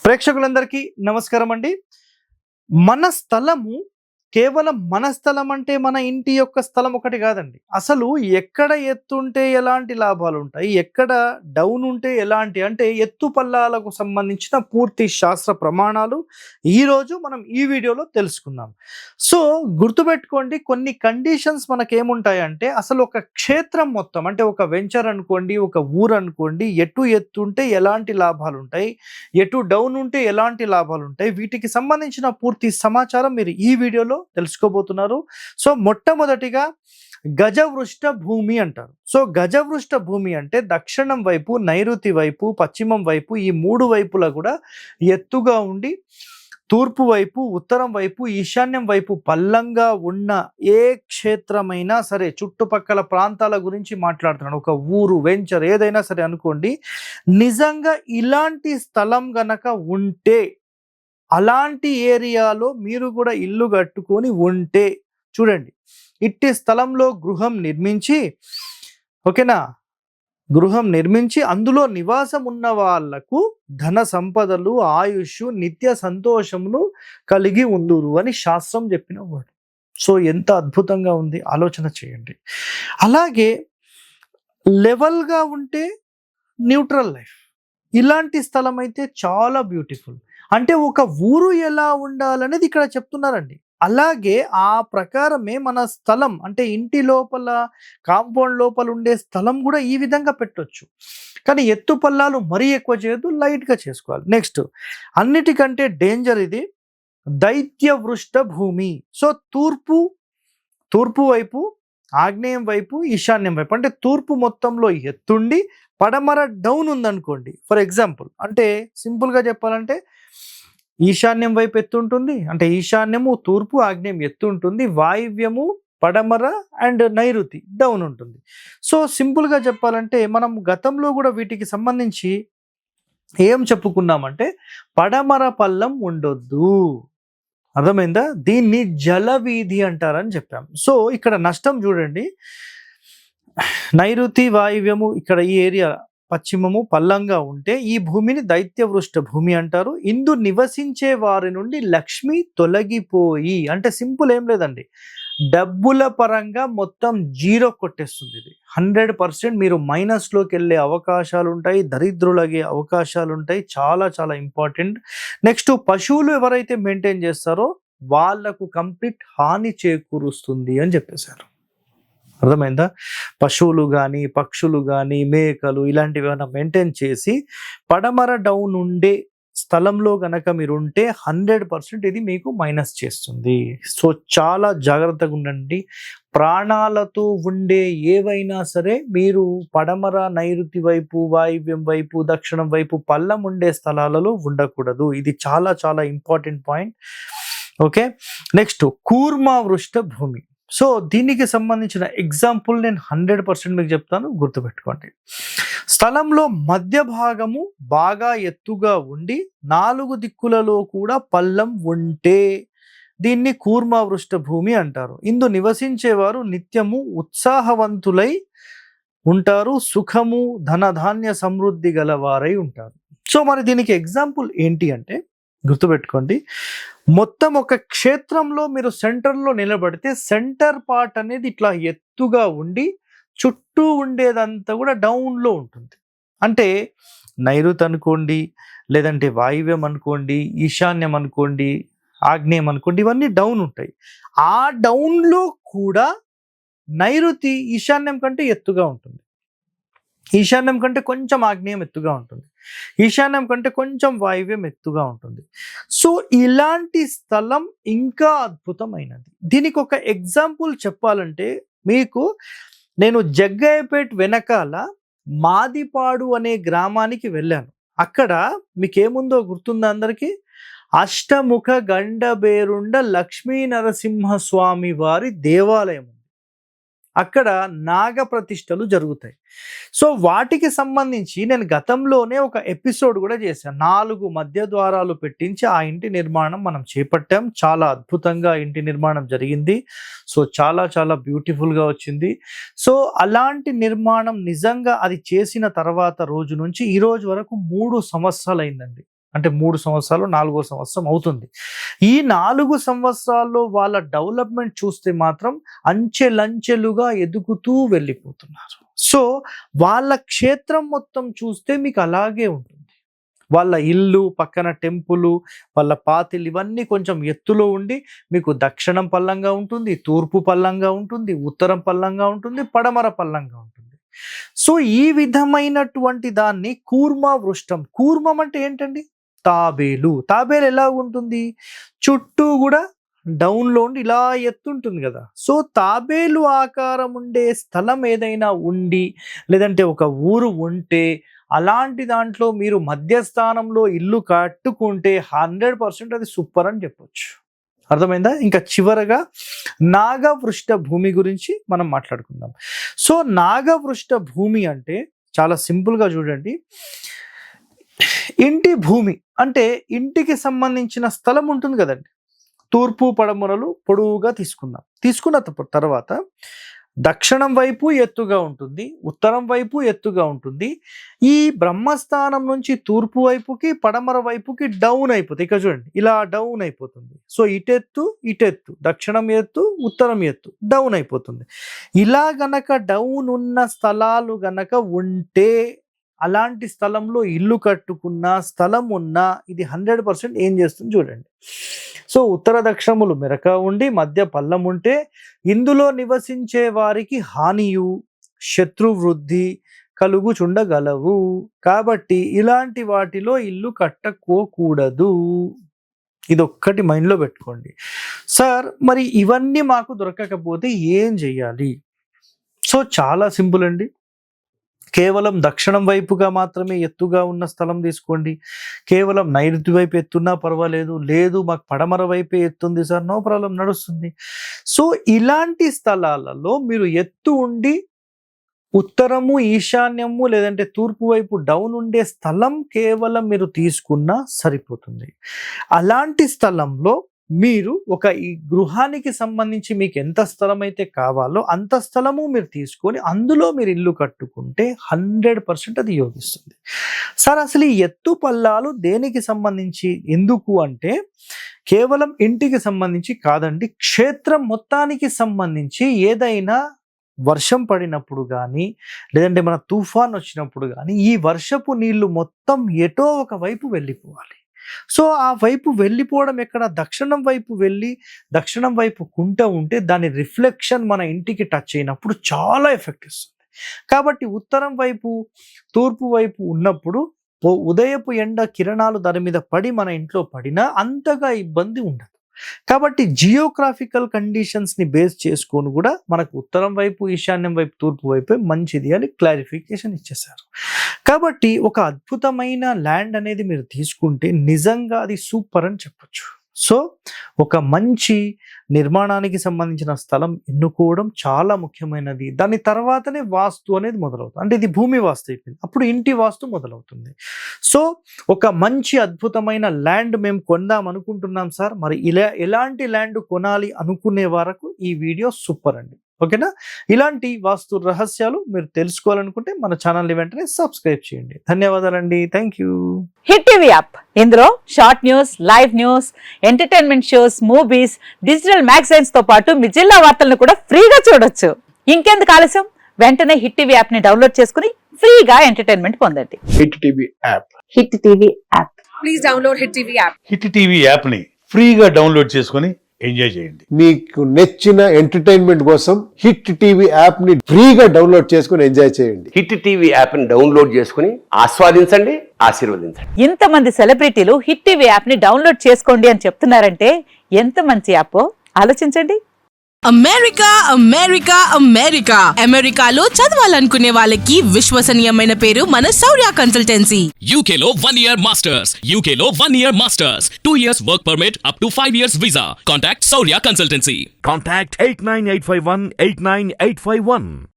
ప్రేక్షకులందరికీ నమస్కారం అండి. మన స్థలము కేవలం మన స్థలం అంటే మన ఇంటి యొక్క స్థలం ఒకటి కాదండి. అసలు ఎక్కడ ఎత్తుంటే ఎలాంటి లాభాలుంటాయి, ఎక్కడ డౌన్ ఉంటే ఎలాంటి అంటే ఎత్తు పల్లాలకు సంబంధించిన పూర్తి శాస్త్ర ప్రమాణాలు ఈరోజు మనం ఈ వీడియోలో తెలుసుకుందాం. సో గుర్తుపెట్టుకోండి, కొన్ని కండిషన్స్ మనకేముంటాయంటే అసలు ఒక క్షేత్రం మొత్తం అంటే ఒక వెంచర్ అనుకోండి, ఒక ఊరు అనుకోండి, ఎటు ఎత్తుంటే ఎలాంటి లాభాలుంటాయి, ఎటు డౌన్ ఉంటే ఎలాంటి లాభాలుంటాయి, వీటికి సంబంధించిన పూర్తి సమాచారం మీరు ఈ వీడియోలో తెలుసుకోబోతున్నారు. సో మొట్టమొదటిగా గజవృష్ట భూమి అంటారు. సో గజవృష్ట భూమి అంటే దక్షిణం వైపు, నైరుతి వైపు, పశ్చిమం వైపు ఈ మూడు వైపులా కూడా ఎత్తుగా ఉండి తూర్పు వైపు, ఉత్తరం వైపు, ఈశాన్యం వైపు పల్లంగా ఉన్న ఏ క్షేత్రమైనా సరే, చుట్టుపక్కల ప్రాంతాల గురించి మాట్లాడుతున్నాను, ఒక ఊరు, వెంచర్ ఏదైనా సరే అనుకోండి, నిజంగా ఇలాంటి స్థలం గనక ఉంటే, అలాంటి ఏరియాలో మీరు కూడా ఇల్లు కట్టుకొని ఉంటే చూడండి, ఇట్టి స్థలంలో గృహం నిర్మించి, ఓకేనా, గృహం నిర్మించి అందులో నివాసం ఉన్న వాళ్లకు ధన సంపదలు, ఆయుష్, నిత్య సంతోషమును కలిగి ఉండురు అని శాస్త్రం చెప్పిన వాడు. సో ఎంత అద్భుతంగా ఉంది, ఆలోచన చేయండి. అలాగే లెవెల్గా ఉంటే న్యూట్రల్ లైఫ్, ఇలాంటి స్థలం అయితే చాలా బ్యూటిఫుల్. అంటే ఒక ఊరు ఎలా ఉండాలనేది ఇక్కడ చెప్తున్నారండి. అలాగే ఆ ప్రకారమే మన స్థలం అంటే ఇంటి లోపల, కాంపౌండ్ లోపల ఉండే స్థలం కూడా ఈ విధంగా పెట్టొచ్చు. కానీ ఎత్తు పల్లాలు మరీ ఎక్కువ చేయొద్దు, లైట్గా చేసుకోవాలి. నెక్స్ట్ అన్నిటికంటే డేంజర్ ఇది దైత్య వృష్ట భూమి. సో తూర్పు వైపు, ఆగ్నేయం వైపు, ఈశాన్యం వైపు అంటే తూర్పు మొత్తంలో ఎత్తుండి పడమర డౌన్ ఉందనుకోండి. ఫర్ ఎగ్జాంపుల్ అంటే సింపుల్గా చెప్పాలంటే ఈశాన్యం వైపు ఎత్తు ఉంటుంది, అంటే ఈశాన్యము, తూర్పు, ఆగ్నేయం ఎత్తు ఉంటుంది, వాయువ్యము, పడమర అండ్ నైరుతి డౌన్ ఉంటుంది. సో సింపుల్గా చెప్పాలంటే మనం గతంలో కూడా వీటికి సంబంధించి ఏం చెప్పుకున్నామంటే పడమర పల్లం ఉండొద్దు, అర్థమైందా? దీన్ని జలవీధి అంటారని చెప్పాం. సో ఇక్కడ నష్టం చూడండి, నైరుతి, వాయువ్యము ఇక్కడ ఈ ఏరియా పశ్చిమము పల్లంగా ఉంటే ఈ భూమిని దైత్యవృష్ట భూమి అంటారు. ఇందు నివసించే వారి నుండి లక్ష్మి తొలగిపోయి, అంటే సింపుల్ ఏం లేదండి, డబ్బుల పరంగా మొత్తం జీరో కొట్టేస్తుంది. ఇది 100% మీరు మైనస్లోకి వెళ్ళే అవకాశాలు ఉంటాయి, దరిద్రులగే అవకాశాలు ఉంటాయి. చాలా చాలా ఇంపార్టెంట్. నెక్స్ట్ పశువులు ఎవరైతే మెయింటైన్ చేస్తారో వాళ్లకు కంప్లీట్ హాని చేకూరుస్తుంది అని చెప్పేశారు. అర్థమైందా? పశువులు కానీ, పక్షులు కానీ, మేకలు ఇలాంటివి ఏమైనా మెయింటైన్ చేసి పడమర డౌన్ ఉండే స్థలంలో గనక మీరు ఉంటే 100% ఇది మీకు మైనస్ చేస్తుంది. సో చాలా జాగ్రత్తగా ఉండండి. ప్రాణాలతో ఉండే ఏవైనా సరే మీరు పడమర, నైరుతి వైపు, వాయువ్యం వైపు, దక్షిణం వైపు పల్లం ఉండే స్థలాలలో ఉండకూడదు. ఇది చాలా చాలా ఇంపార్టెంట్ పాయింట్. ఓకే, నెక్స్ట్ కూర్మ వృష్ట భూమి. సో దీనికి సంబంధించిన ఎగ్జాంపుల్ నేను 100% మీకు చెప్తాను, గుర్తుపెట్టుకోండి. స్థలంలో మధ్య భాగము బాగా ఎత్తుగా ఉండి 4 దిక్కులలో కూడా పల్లం ఉంటే దీన్ని కూర్మవృష్ట భూమి అంటారు. ఇందు నివసించేవారు నిత్యము ఉత్సాహవంతులై ఉంటారు, సుఖము, ధనధాన్య సమృద్ధి గలవారై ఉంటారు. సో మరి దీనికి ఎగ్జాంపుల్ ఏంటి అంటే గుర్తుపెట్టుకోండి, మొత్తం ఒక క్షేత్రంలో మీరు సెంటర్లో నిలబడితే సెంటర్ పార్ట్ అనేది ఇట్లా ఎత్తుగా ఉండి చుట్టూ ఉండేదంతా కూడా డౌన్లో ఉంటుంది. అంటే నైరుతి అనుకోండి, లేదంటే వాయువ్యం అనుకోండి, ఈశాన్యం అనుకోండి, ఆగ్నేయం అనుకోండి, ఇవన్నీ డౌన్ ఉంటాయి. ఆ డౌన్లో కూడా నైరుతి ఈశాన్యం కంటే ఎత్తుగా ఉంటుంది, ఈశాన్యం కంటే కొంచెం ఆగ్నేయం ఎత్తుగా ఉంటుంది, ఈశాన్యం కంటే కొంచెం వాయువ్యం ఎత్తుగా ఉంటుంది. సో ఇలాంటి స్థలం ఇంకా అద్భుతమైనది. దీనికి ఒక ఎగ్జాంపుల్ చెప్పాలంటే మీకు, నేను జగ్గయ్యపేట్ వెనకాల మాదిపాడు అనే గ్రామానికి వెళ్ళాను. అక్కడ మీకేముందో గుర్తుందా అందరికీ? అష్టముఖ గండబేరుండ లక్ష్మీ నరసింహస్వామి వారి దేవాలయం. అక్కడ నాగ ప్రతిష్టలు జరుగుతాయి. సో వాటికి సంబంధించి నేను గతంలోనే ఒక ఎపిసోడ్ కూడా చేశాను. 4 మధ్య ద్వారాలు పెట్టించి ఆ ఇంటి నిర్మాణం మనం చేపట్టాం. చాలా అద్భుతంగా ఇంటి నిర్మాణం జరిగింది. సో చాలా చాలా బ్యూటిఫుల్గా వచ్చింది. సో అలాంటి నిర్మాణం నిజంగా అది చేసిన తర్వాత రోజు నుంచి ఈ రోజు వరకు 3 సంవత్సరాలు అయిందండి. అంటే 3 సంవత్సరాలు 4వ సంవత్సరం అవుతుంది. ఈ 4 సంవత్సరాల్లో వాళ్ళ డెవలప్మెంట్ చూస్తే మాత్రం అంచెలంచెలుగా ఎదుగుతూ వెళ్ళిపోతున్నారు. సో వాళ్ళ క్షేత్రం మొత్తం చూస్తే మీకు అలాగే ఉంటుంది. వాళ్ళ ఇల్లు పక్కన టెంపుల్, వాళ్ళ పాతిలు ఇవన్నీ కొంచెం ఎత్తులో ఉండి మీకు దక్షిణం పల్లంగా ఉంటుంది, తూర్పు పల్లంగా ఉంటుంది, ఉత్తరం పల్లంగా ఉంటుంది, పడమర పల్లంగా ఉంటుంది. సో ఈ విధమైనటువంటి దాన్ని కూర్మ వృష్టం. కూర్మం అంటే ఏంటండి? తాబేలు. తాబేలు ఎలా ఉంటుంది? చుట్టూ కూడా డౌన్లో ఉండి ఇలా ఎత్తుంటుంది కదా. సో తాబేలు ఆకారం ఉండే స్థలం ఏదైనా ఉండి, లేదంటే ఒక ఊరు ఉంటే, అలాంటి దాంట్లో మీరు మధ్యస్థానంలో ఇల్లు కట్టుకుంటే 100% అది సూపర్ అని చెప్పొచ్చు. అర్థమైందా? ఇంకా చివరగా నాగవృష్ట భూమి గురించి మనం మాట్లాడుకుందాం. సో నాగవృష్ట భూమి అంటే చాలా సింపుల్గా చూడండి. ఇంటి భూమి అంటే ఇంటికి సంబంధించిన స్థలం ఉంటుంది కదండి. తూర్పు పడమరలు పొడవుగా తీసుకున్న తర్వాత దక్షిణం వైపు ఎత్తుగా ఉంటుంది, ఉత్తరం వైపు ఎత్తుగా ఉంటుంది. ఈ బ్రహ్మస్థానం నుంచి తూర్పు వైపుకి పడమర వైపుకి డౌన్ అయిపోతుంది. ఇక్కడ చూడండి ఇలా డౌన్ అయిపోతుంది. సో ఇటెత్తు, దక్షిణం ఎత్తు, ఉత్తరం ఎత్తు, డౌన్ అయిపోతుంది. ఇలా గనక డౌన్ ఉన్న స్థలాలు గనక ఉంటే, అలాంటి స్థలంలో ఇల్లు కట్టుకున్న స్థలం ఉన్నా ఇది 100% ఏం చేస్తుంది చూడండి. సో ఉత్తర దక్షిణములు మెరక ఉండి మధ్య పల్లం ఉంటే ఇందులో నివసించే వారికి హానియు శత్రు వృద్ధి కలుగుచుండగలవు. కాబట్టి ఇలాంటి వాటిలో ఇల్లు కట్టుకోకూడదు. ఇదొక్కటి మైండ్లో పెట్టుకోండి. సార్ మరి ఇవన్నీ మాకు దొరకకపోతే ఏం చెయ్యాలి? సో చాలా సింపుల్ అండి. కేవలం దక్షిణం వైపుగా మాత్రమే ఎత్తుగా ఉన్న స్థలం తీసుకోండి. కేవలం నైరుతి వైపు ఎత్తున్నా పర్వాలేదు. లేదు మాకు పడమర వైపే ఎత్తుంది సార్, నో ప్రాబ్లం, నడుస్తుంది. సో ఇలాంటి స్థలాలలో మీరు ఎత్తు ఉండి ఉత్తరము, ఈశాన్యము లేదంటే తూర్పు వైపు డౌన్ ఉండే స్థలం కేవలం మీరు తీసుకున్నా సరిపోతుంది. అలాంటి స్థలంలో మీరు ఈ గృహానికి సంబంధించి మీకు ఎంత స్థలం అయితే కావాలో అంత స్థలము మీరు తీసుకొని అందులో మీరు ఇల్లు కట్టుకుంటే 100% అది యోగిస్తుంది. సార్ అసలు ఈ ఎత్తు పల్లాలు దేనికి సంబంధించి, ఎందుకు అంటే కేవలం ఇంటికి సంబంధించి కాదండి, క్షేత్రం మొత్తానికి సంబంధించి. ఏదైనా వర్షం పడినప్పుడు కానీ లేదంటే మన తుఫాన్ వచ్చినప్పుడు కానీ ఈ వర్షపు నీళ్లు మొత్తం ఎటో ఒక వైపు వెళ్ళిపోవాలి. సో ఆ వైపు వెళ్ళిపోవడం ఎక్కడ? దక్షిణం వైపు వెళ్ళి దక్షిణం వైపు కుంట ఉంటే దాని రిఫ్లెక్షన్ మన ఇంటికి టచ్ అయినప్పుడు చాలా ఎఫెక్ట్ ఇస్తుంది. కాబట్టి ఉత్తరం వైపు తూర్పు వైపు ఉన్నప్పుడు ఉదయపు ఎండ కిరణాలు దాని మీద పడి మన ఇంట్లో పడినా అంతగా ఇబ్బంది ఉండదు. కాబట్టి జియోగ్రాఫికల్ కండిషన్స్ని బేస్ చేసుకొని కూడా మనకు ఉత్తరం వైపు, ఈశాన్యం వైపు, తూర్పు వైపే మంచిది అని క్లారిఫికేషన్ ఇచ్చేశారు. కాబట్టి ఒక అద్భుతమైన ల్యాండ్ అనేది మీరు తీసుకుంటే నిజంగా అది సూపర్ అని చెప్పొచ్చు. సో ఒక మంచి నిర్మాణానికి సంబంధించిన స్థలం ఎన్నుకోవడం చాలా ముఖ్యమైనది. దాని తర్వాతనే వాస్తు అనేది మొదలవుతుంది. అంటే ఇది భూమి వాస్తు అయిపోయింది, అప్పుడు ఇంటి వాస్తు మొదలవుతుంది. సో ఒక మంచి అద్భుతమైన ల్యాండ్ మేము కొందాం అనుకుంటున్నాం సార్, మరి ఎలాంటి ల్యాండ్ కొనాలి అనుకునే వరకు ఈ వీడియో సూపర్ అండి. ఓకేనా? ఇలాంటి వాస్తు రహస్యాలు మీరు తెలుసుకోవాలనుకుంటే మన ఛానల్ని వెంటనే సబ్స్క్రైబ్ చేయండి. ధన్యవాదాలండి. Thank you. Hit TV app, ఇందులో short news, live news, entertainment shows, movies, digital magazines తో పాటు మీ జిల్లా వార్తలను కూడా ఫ్రీగా చూడొచ్చు. ఇంకెందుకు ఆలస్యం? వెంటనే హిట్ టీవీ యాప్ ని డౌన్లోడ్ చేసుకుని ఫ్రీగా ఎంటర్టైన్మెంట్ పొందండి. Hit TV app. Hit TV app. Please download hit TV app. Hit TV app ని ఫ్రీగా డౌన్లోడ్ చేసుకొని ఎంజాయ్ చేయండి. మీకు నచ్చిన ఎంటర్టైన్మెంట్ కోసం హిట్ టీవీ యాప్ ని ఫ్రీగా డౌన్లోడ్ చేసుకొని ఎంజాయ్ చేయండి. హిట్ టీవీ యాప్ ని డౌన్లోడ్ చేసుకుని ఆస్వాదించండి, ఆశీర్వదించండి. ఇంతమంది సెలబ్రిటీలు హిట్ టీవీ యాప్ ని డౌన్లోడ్ చేసుకోండి అని చెప్తున్నారంటే ఎంత మంచి యాప్ ఆలోచించండి. అమెరికా అమెరికా అమెరికా అమెరికాలో చదవాలనుకునే వాళ్ళకి విశ్వసనీయమైన పేరు మన శౌర్య కన్సల్టెన్సీ. UK లో 1 year masters, UK లో 1 year masters, 2 years work permit up to 5 years visa. Contact Saurya Consultancy. Contact 89851 89851.